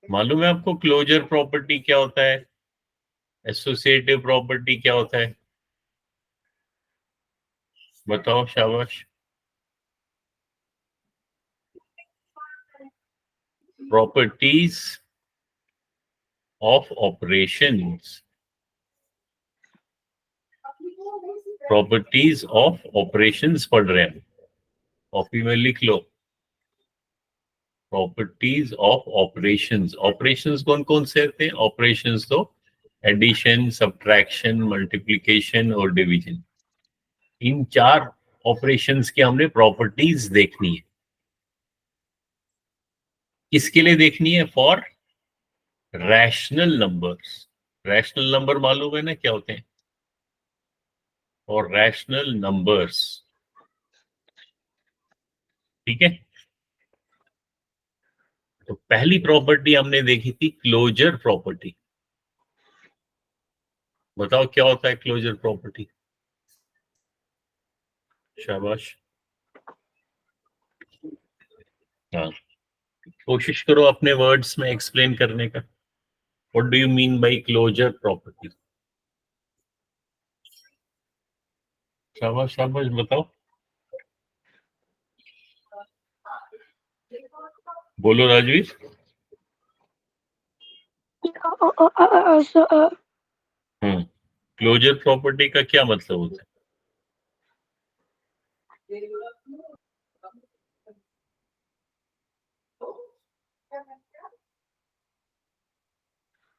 मालूम है आपको क्लोजर प्रॉपर्टी क्या होता है, एसोसिएटिव प्रॉपर्टी क्या होता है? बताओ, शाबाश। Properties of operations, properties of operations पढ़ रहे हैं, कॉपी में लिख लो। प्रॉपर्टीज ऑफ ऑपरेशंस, ऑपरेशंस कौन कौन से होते हैं? ऑपरेशंस तो एडिशन, सब्ट्रैक्शन, मल्टीप्लिकेशन और डिवीजन, इन चार ऑपरेशंस की हमने प्रॉपर्टीज देखनी है। किसके लिए देखनी है? For rational numbers. Rational number मालूम है ना क्या होते हैं? और रैशनल नंबर्स, ठीक है। तो पहली प्रॉपर्टी हमने देखी थी क्लोजर प्रॉपर्टी। बताओ क्या होता है क्लोजर प्रॉपर्टी? शाबाश, हाँ, कोशिश करो अपने वर्ड्स में एक्सप्लेन करने का। What do you mean by closure property? शाबाश शाबाश, बताओ, बोलो राजवीर। क्लोजर प्रॉपर्टी का क्या मतलब होता है?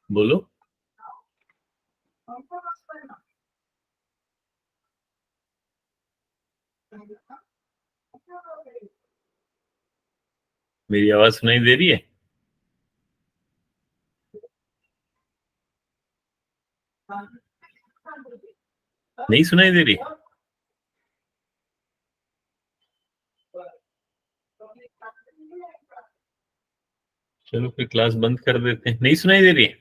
बोलो। मेरी आवाज सुनाई दे रही है? नहीं सुनाई दे रही? चलो फिर क्लास बंद कर देते हैं। नहीं सुनाई दे रही है?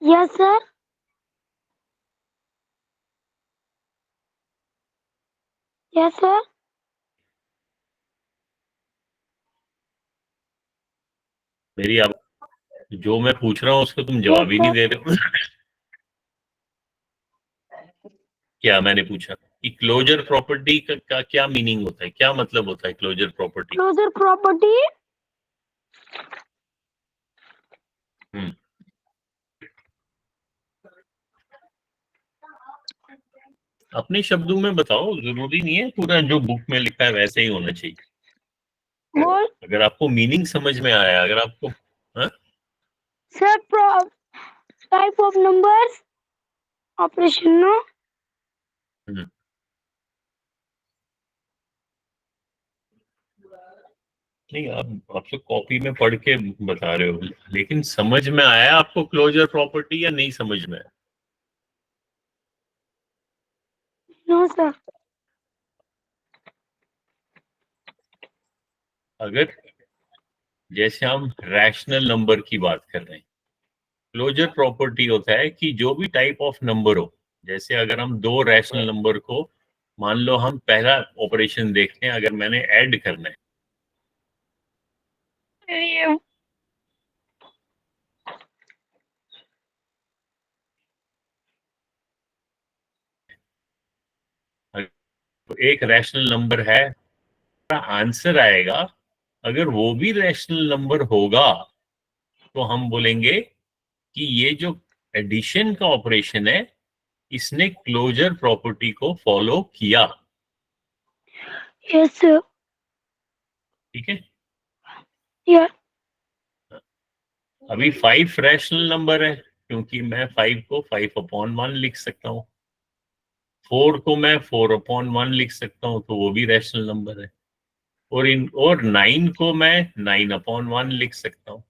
Yes sir. Yes sir. मेरी आवाज, जो मैं पूछ रहा हूँ उसको तुम जवाब ही नहीं दे रहे हो। क्या मैंने पूछा कि क्लोजर प्रॉपर्टी का क्या मीनिंग होता है, क्या मतलब होता है क्लोजर प्रॉपर्टी? क्लोजर प्रॉपर्टी हम्म, अपने शब्दों में बताओ, जरूरी नहीं है पूरा जो बुक में लिखा है वैसे ही होना चाहिए। बोल अगर आपको मीनिंग समझ में आया, अगर आपको, हाँ? Sir type of numbers operation no. Hmm, नहीं, आप तो कॉपी में पढ़ के बता रहे हो, लेकिन समझ में आया आपको क्लोजर प्रॉपर्टी या नहीं समझ में आया? No sir. अगर जैसे हम रैशनल नंबर की बात कर रहे हैं, क्लोजर प्रॉपर्टी होता है कि जो भी टाइप ऑफ नंबर हो, जैसे अगर हम दो रैशनल नंबर को, मान लो हम पहला ऑपरेशन देखते हैं, अगर मैंने ऐड करना है, ये तो एक रैशनल नंबर है, आंसर आएगा, अगर वो भी रैशनल नंबर होगा तो हम बोलेंगे कि ये जो एडिशन का ऑपरेशन है इसने क्लोजर प्रॉपर्टी को फॉलो किया। Yes sir. ठीक है। यस अभी 5 रैशनल नंबर है, क्योंकि मैं 5 को 5/1 लिख सकता हूँ, 4 को मैं 4/1 लिख सकता हूँ, तो वो भी रैशनल नंबर है, और 9 को मैं 9/1 लिख सकता हूँ।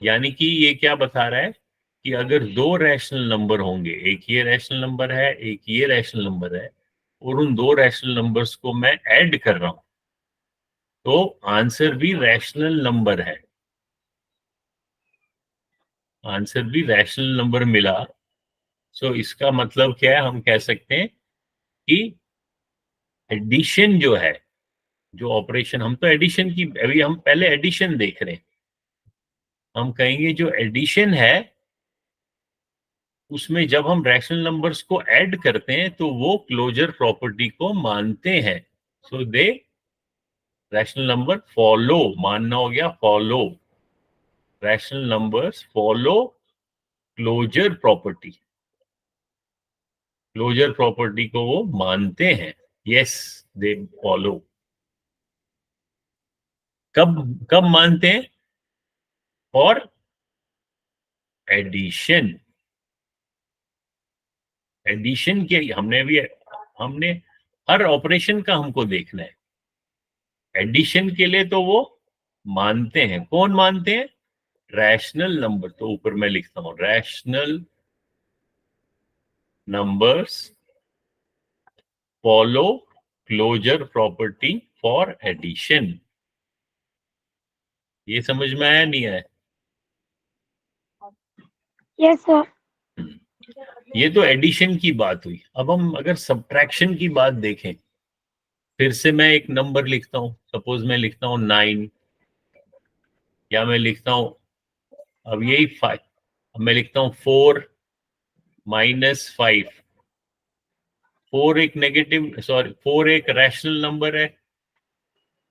यानी कि ये क्या बता रहा है कि अगर दो रैशनल नंबर होंगे, एक ये रैशनल नंबर है, एक ये रैशनल नंबर है, और उन दो रैशनल नंबर्स को मैं ऐड कर रहा हूं, तो आंसर भी रैशनल नंबर है, आंसर भी रैशनल नंबर मिला। सो इसका मतलब क्या है, हम कह सकते हैं कि एडिशन जो है, जो ऑपरेशन, हम तो एडिशन की, अभी हम पहले एडिशन देख रहे हैं, हम कहेंगे जो एडिशन है उसमें जब हम रैशनल नंबर्स को ऐड करते हैं तो वो क्लोजर प्रॉपर्टी को मानते हैं। So they rational number follow, मानना हो गया follow, rational numbers follow closure property, closure property को वो मानते हैं। Yes, they follow. कब कब मानते हैं? और एडिशन, एडिशन के हमने हर ऑपरेशन का हमको देखना है। एडिशन के लिए तो वो मानते हैं, कौन मानते हैं? Rational number. तो ऊपर मैं लिखता हूं, rational numbers follow closure property for addition. ये समझ में आया नहीं आया? Yes, sir. ये तो एडिशन की बात हुई। अब हम अगर सब्ट्रैक्शन की बात देखें, फिर से मैं एक नंबर लिखता हूं, सपोज मैं लिखता हूं 9, या मैं लिखता हूं, अब यही 5, अब मैं लिखता हूं 4 - 5। 4 एक नेगेटिव, सॉरी 4 एक रैशनल नंबर है,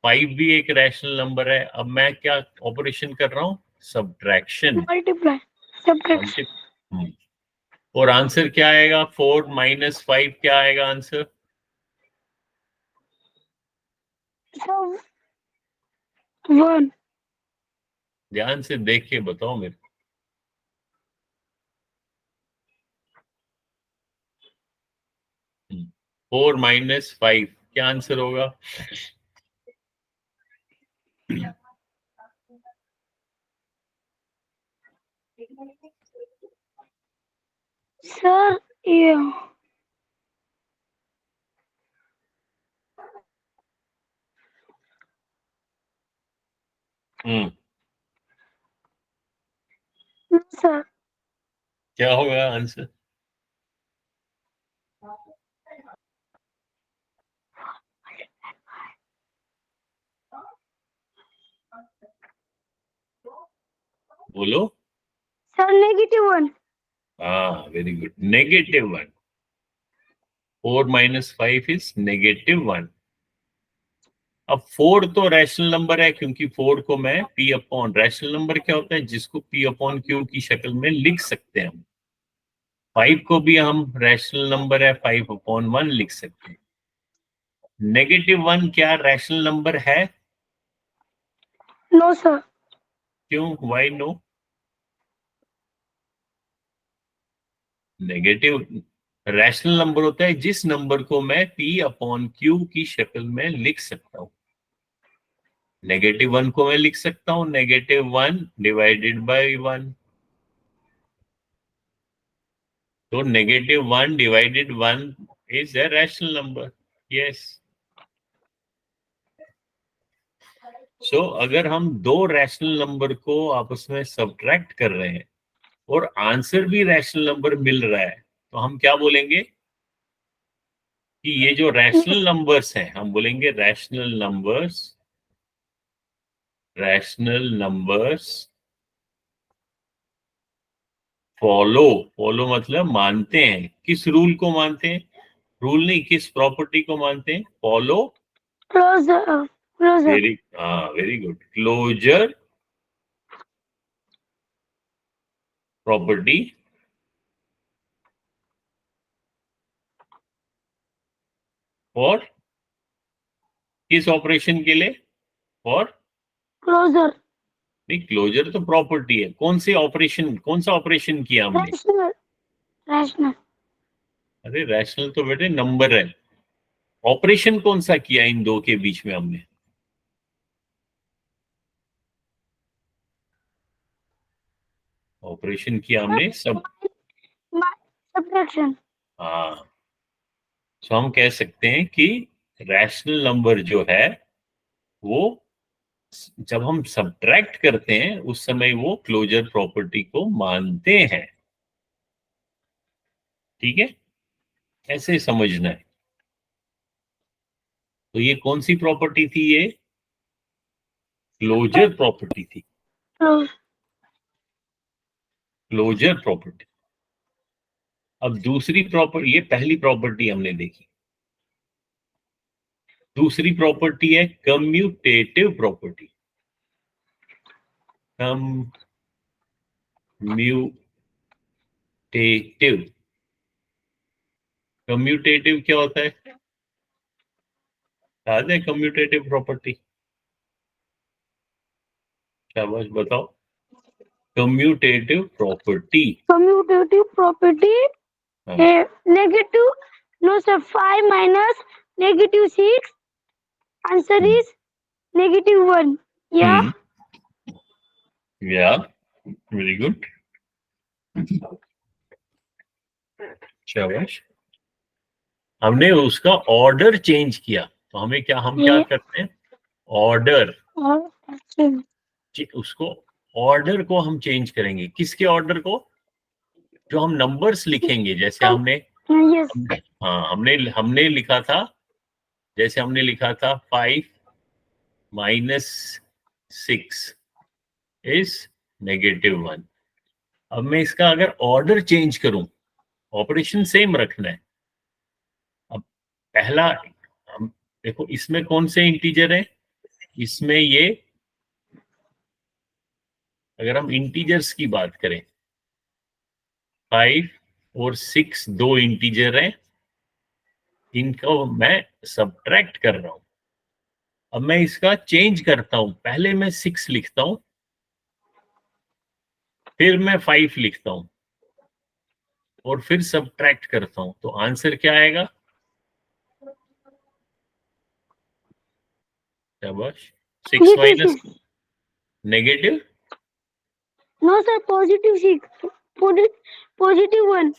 5 भी एक रैशनल नंबर है। अब मैं क्या ऑपरेशन कर रहा हूं? सब्ट्रैक्शन। Multiply. Subtraction. और आंसर क्या आएगा? 4 - 5 क्या आएगा आंसर? So, 1. ध्यान से देख के बताओ मेरे को। 4 - 5 क्या आंसर होगा? Sir, yeah. हम्म, No, sir. क्या होगा आंसर? बोलो। Sir, -1. हाँ, वेरी गुड, -1। 4 - 5 इज -1। अब 4 तो रैशनल नंबर है, क्योंकि 4 को मैं P अपॉन, रैशनल नंबर क्या होता है? जिसको P अपॉन Q की शक्ल में लिख सकते हैं हम। 5 को भी हम रैशनल नंबर है, 5/1 लिख सकते हैं। -1 क्या रैशनल नंबर है? No, sir. क्यों? Why no? Negative rational number होता है जिस नंबर को मैं P अपॉन Q की शक्ल में लिख सकता हूं। -1 को मैं लिख सकता हूं -1 डिवाइडेड बाय 1। तो -1 divided 1 is a rational number. Yes. So अगर हम दो रैशनल नंबर को आपस में सब्ट्रैक्ट कर रहे हैं और आंसर भी रैशनल नंबर मिल रहा है, तो हम क्या बोलेंगे? कि ये जो रैशनल Yes. नंबर्स हैं, हम बोलेंगे rational numbers, rational numbers follow, follow मतलब मानते हैं। किस रूल को मानते हैं? रूल नहीं, किस प्रॉपर्टी को मानते हैं? Follow, Closer. Closer. Very good, closure property for, किस ऑपरेशन के लिए? For, Closer. नहीं, क्लोजर तो प्रॉपर्टी है। कौन सी ऑपरेशन, कौन सा ऑपरेशन किया हमने? Rational. Rational. अरे रैशनल तो बेटे नंबर है, ऑपरेशन कौन सा किया इन दो के बीच में हमने? ऑपरेशन किया हमने सब। Subtraction. हाँ, तो हम कह सकते हैं कि रैशनल नंबर जो है वो जब हम सब्ट्रैक्ट करते हैं उस समय वो क्लोजर प्रॉपर्टी को मानते हैं। ठीक है, ऐसे समझना है। तो ये कौन सी प्रॉपर्टी थी? ये क्लोजर प्रॉपर्टी थी, Close. Closure property. अब दूसरी प्रॉपर्टी, ये पहली प्रॉपर्टी हमने देखी। दूसरी प्रॉपर्टी है कम्यूटेटिव प्रॉपर्टी। कम्यूटेटिव, कम्यूटेटिव क्या होता है? याद है कम्यूटेटिव प्रॉपर्टी? शाबाश, बताओ। Commutative property. Commutative property. Negative. No, sir. 5 minus negative 6. Answer is -1. Yeah. या वेरी गुड, शाबाश। हमने उसका ऑर्डर चेंज किया, तो हमें क्या, हम क्या ये- करते हैं? ऑर्डर, और उसको ऑर्डर को हम चेंज करेंगे। किसके ऑर्डर को? जो हम नंबर्स लिखेंगे, जैसे हमने, yes. हाँ, हमने लिखा था, जैसे हमने लिखा था 5 माइनस 6 इज -1। अब मैं इसका अगर ऑर्डर चेंज करूं, ऑपरेशन सेम रखना है। अब पहला, हम देखो इसमें कौन से इंटीजर है? इसमें ये, अगर हम इंटीजर्स की बात करें, 5 और 6 दो इंटीजर हैं, इनको मैं सब्ट्रैक्ट कर रहा हूं। अब मैं इसका चेंज करता हूं, पहले मैं 6 लिखता हूं, फिर मैं 5 लिखता हूं, और फिर सब्ट्रैक्ट करता हूं, तो आंसर क्या आएगा? शाबाश। 6 minus -6. Negative, No, sir. +6. +1.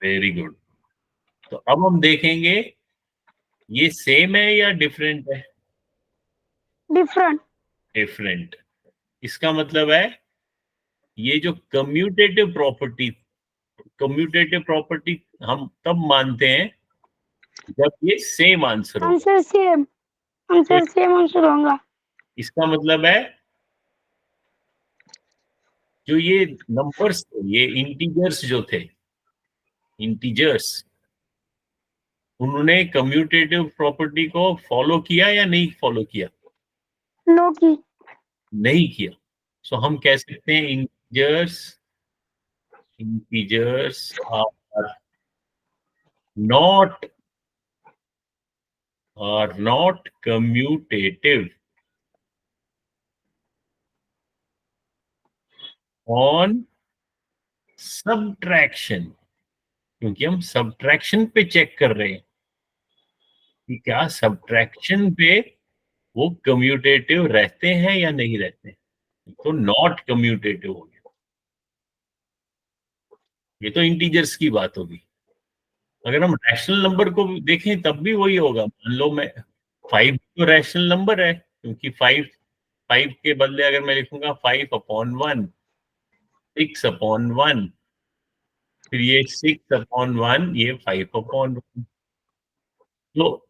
Very good. तो अब हम देखेंगे ये सेम है या डिफरेंट है? Different. डिफरेंट। इसका मतलब है ये जो कम्यूटेटिव प्रॉपर्टी, कम्यूटेटिव प्रॉपर्टी हम तब मानते हैं जब ये सेम आंसर हो। Answer same. Answer same answer होगा. इसका मतलब है जो ये नंबर्स थे, ये इंटीजर्स जो थे, इंटीजर्स, उन्होंने कम्यूटेटिव प्रॉपर्टी को फॉलो किया या नहीं फॉलो किया? No की. नहीं किया। सो हम कह सकते हैं integers not are not commutative on subtraction, क्योंकि हम सब्ट्रैक्शन पे चेक कर रहे हैं कि क्या सब्ट्रैक्शन पे वो कम्यूटेटिव रहते हैं या नहीं रहते हैं। तो नॉट कम्यूटेटिव हो गया। ये तो इंटीजर्स की बात होगी। अगर हम रैशनल नंबर को देखें तब भी वही होगा। मान लो मैं 5 तो रैशनल नंबर है, क्योंकि 5 के बदले अगर मैं लिखूंगा 5/1, 6/1, फिर ये 6/1, ये 5/1। तो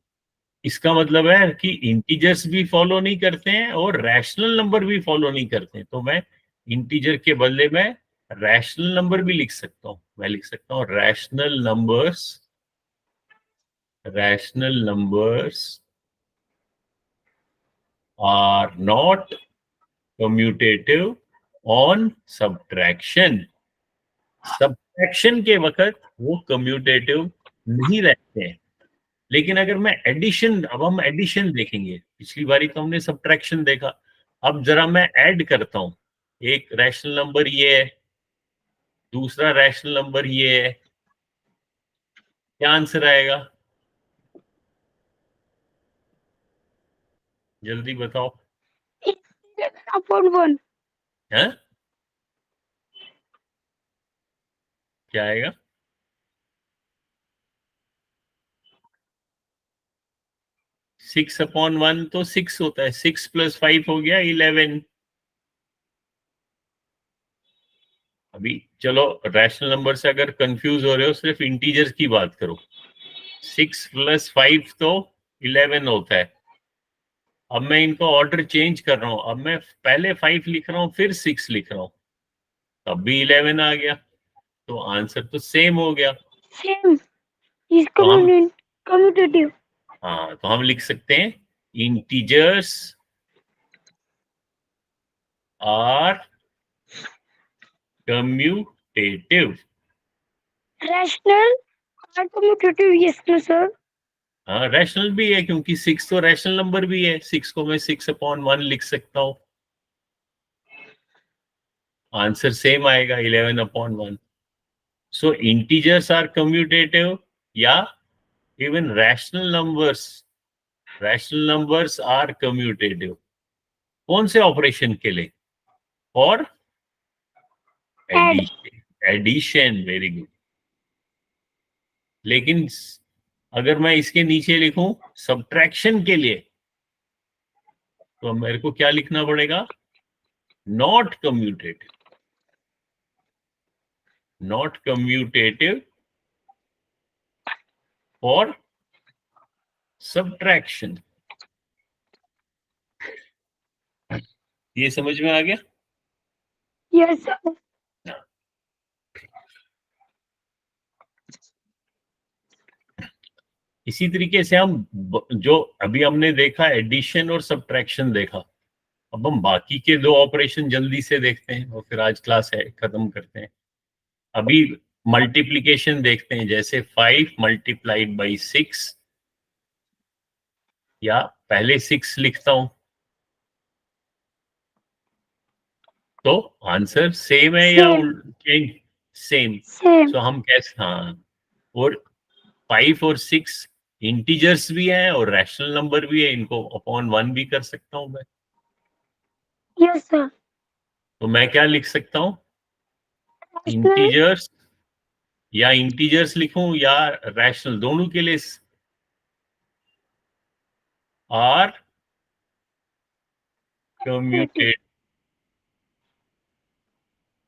इसका मतलब है कि इंटीजर्स भी फॉलो नहीं करते हैं और रैशनल नंबर भी फॉलो नहीं करते हैं। तो मैं इंटीजर के बदले में रैशनल नंबर भी लिख सकता हूँ। मैं लिख सकता हूँ rational numbers are not commutative on subtraction. Subtraction के वक्त वो कम्यूटेटिव नहीं रहते हैं। लेकिन अगर मैं एडिशन, अब हम एडिशन देखेंगे, पिछली बारी तो हमने सब्ट्रैक्शन देखा, अब जरा मैं ऐड करता हूं। एक रैशनल नंबर ये है, दूसरा रैशनल नंबर ये है, क्या आंसर आएगा? जल्दी बताओ। Upon 1. हैं? क्या आएगा? 6/1 तो 6 होता है, 6 + 5 हो गया 11। अभी चलो, रैशनल नंबर से अगर कंफ्यूज हो रहे हो, सिर्फ इंटीजर्स की बात करो। 6 + 5 तो 11 होता है। अब मैं इनको ऑर्डर चेंज कर रहा हूं, अब मैं पहले 5 लिख रहा हूं फिर 6 लिख रहा हूं, तब भी 11 आ गया, तो आंसर तो सेम हो गया। सेम इज तो हम कम्यूटेटिव। हाँ, तो हम लिख सकते हैं इंटीजर्स आर कम्यूटेटिव। रैशनल और कम्यूटेटिव, यस नो सर। हाँ, रैशनल भी है क्योंकि 6 तो रैशनल नंबर भी है, 6 को मैं 6/1 लिख सकता हूं, आंसर सेम आएगा 11/1। सो इंटीजर्स आर कम्यूटेटिव, या even rational numbers are commutative. कौन से ऑपरेशन के लिए? For add. Addition. Addition, very good. लेकिन अगर मैं इसके नीचे लिखूं सब्ट्रैक्शन के लिए, तो मेरे को क्या लिखना पड़ेगा? Not commutative. Not commutative for subtraction. ये समझ में आ गया? Yes sir. इसी तरीके से हम जो अभी हमने देखा एडिशन और सब्ट्रैक्शन देखा, अब हम बाकी के 2 ऑपरेशन जल्दी से देखते हैं और फिर आज क्लास है खत्म करते हैं। अभी मल्टीप्लिकेशन देखते हैं, जैसे 5 मल्टीप्लाइड बाई 6, या पहले 6 लिखता हूं तो आंसर सेम है या सेम चेंज? सेम। सेम। सो हम कैसे, हाँ, और 5 और 6 इंटीजर्स भी हैं और रैशनल नंबर भी है, इनको अपॉन 1 भी कर सकता हूं मैं। Yes sir. तो मैं क्या लिख सकता हूं? रैशनल इंटीजर्स, या इंटीजर्स लिखूं या रैशनल, दोनों के लिए are commutate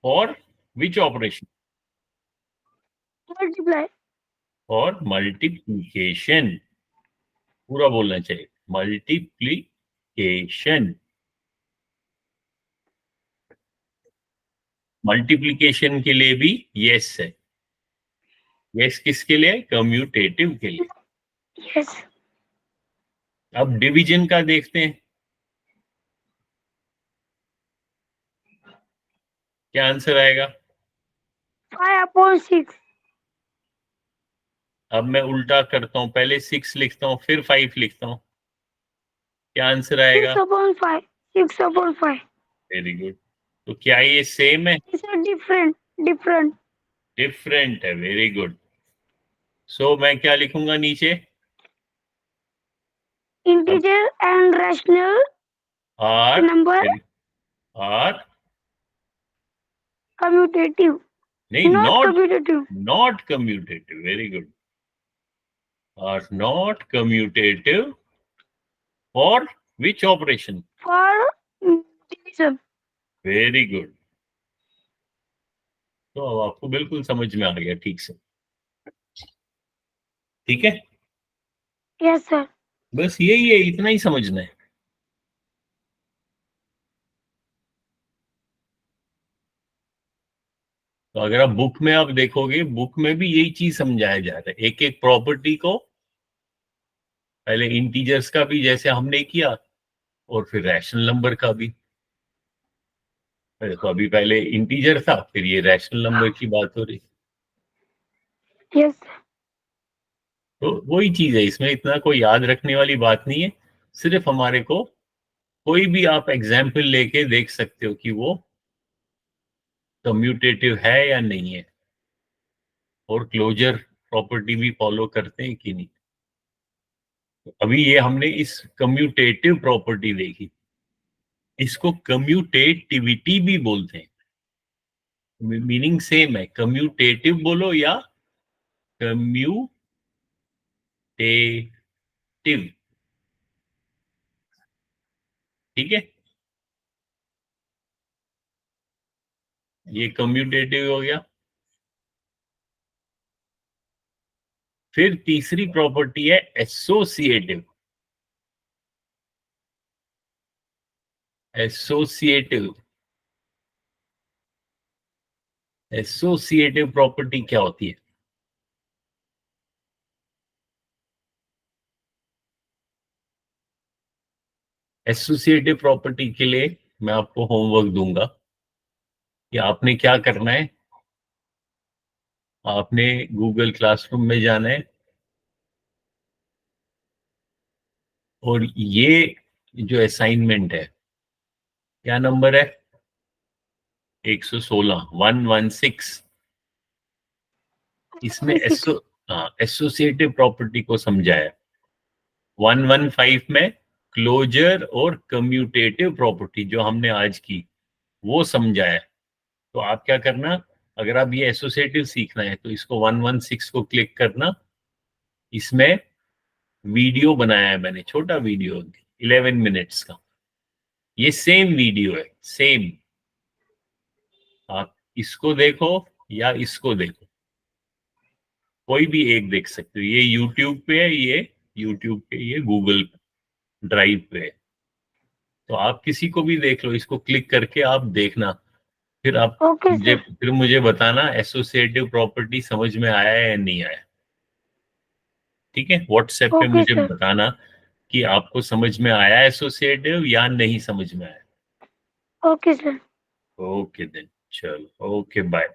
for which operation? Multiply. और मल्टीप्लीकेशन, पूरा बोलना चाहिए, मल्टीप्लीकेशन। मल्टीप्लीकेशन के लिए भी यस है। यस किसके लिए? कम्यूटेटिव के लिए। यस। अब डिवीजन का देखते हैं, क्या आंसर आएगा? 5/6। अब मैं उल्टा करता हूं, पहले 6 लिखता हूं फिर 5 लिखता हूं, क्या आंसर आएगा? 6/5। 6/5। Very good. तो क्या ये सेम है? It's different. डिफरेंट। डिफरेंट है, वेरी गुड। सो मैं क्या लिखूंगा नीचे? अब integer and rational are, number are, commutative, नहीं, not not, commutative. Not commutative, very good. Are not commutative for which operation? For division. Very good. तो अब आपको बिल्कुल समझ में आ गया ठीक से, ठीक है? Yes sir. बस यही है, इतना ही समझना है। तो अगर आप बुक में आप देखोगे, बुक में भी यही चीज समझाया जा रहा है, एक एक प्रॉपर्टी को, पहले इंटीजर्स का भी जैसे हमने किया, और फिर रैशनल नंबर का भी। तो अभी पहले इंटीजर था, फिर ये रैशनल नंबर की बात हो रही। यस। तो वही चीज है, इसमें इतना कोई याद रखने वाली बात नहीं है। सिर्फ हमारे को कोई भी आप एग्जाम्पल लेके देख सकते हो कि वो कम्यूटेटिव है या नहीं है, और क्लोजर प्रॉपर्टी भी फॉलो करते हैं कि नहीं। तो अभी ये हमने इस कम्यूटेटिव प्रॉपर्टी देखी, इसको कम्यूटेटिविटी भी बोलते हैं, मीनिंग सेम है, कम्यूटेटिव बोलो या कम्यूटेटिव। ठीक है, ये कम्यूटेटिव हो गया। फिर तीसरी प्रॉपर्टी है एसोसिएटिव। एसोसिएटिव, एसोसिएटिव प्रॉपर्टी क्या होती है? एसोसिएटिव प्रॉपर्टी के लिए मैं आपको होमवर्क दूंगा कि आपने क्या करना है। आपने गूगल क्लासरूम में जाना है और ये जो असाइनमेंट है, क्या नंबर है? 116, 116। इसमें 116. एसोसिएटिव प्रॉपर्टी को समझाया। 115 में क्लोजर और कम्यूटेटिव प्रॉपर्टी जो हमने आज की वो समझाया। तो आप क्या करना, अगर आप ये एसोसिएटिव सीखना है तो इसको 116 को क्लिक करना। इसमें वीडियो बनाया है मैंने, छोटा वीडियो 11 मिनट्स का। ये सेम वीडियो है, सेम। आप इसको देखो या इसको देखो, कोई भी एक देख सकते हो। ये यूट्यूब पे है, ये यूट्यूब पे, ये गूगल ड्राइव पे है। तो आप किसी को भी देख लो, इसको क्लिक करके आप देखना। फिर आप Okay, sir. मुझे बताना एसोसिएटिव प्रॉपर्टी समझ में आया है या नहीं आया। ठीक है, व्हाट्सएप पे Okay, मुझे sir. बताना कि आपको समझ में आया एसोसिएटिव या नहीं समझ में आया। Okay, sir. ओके देन, चलो, ओके, बाय।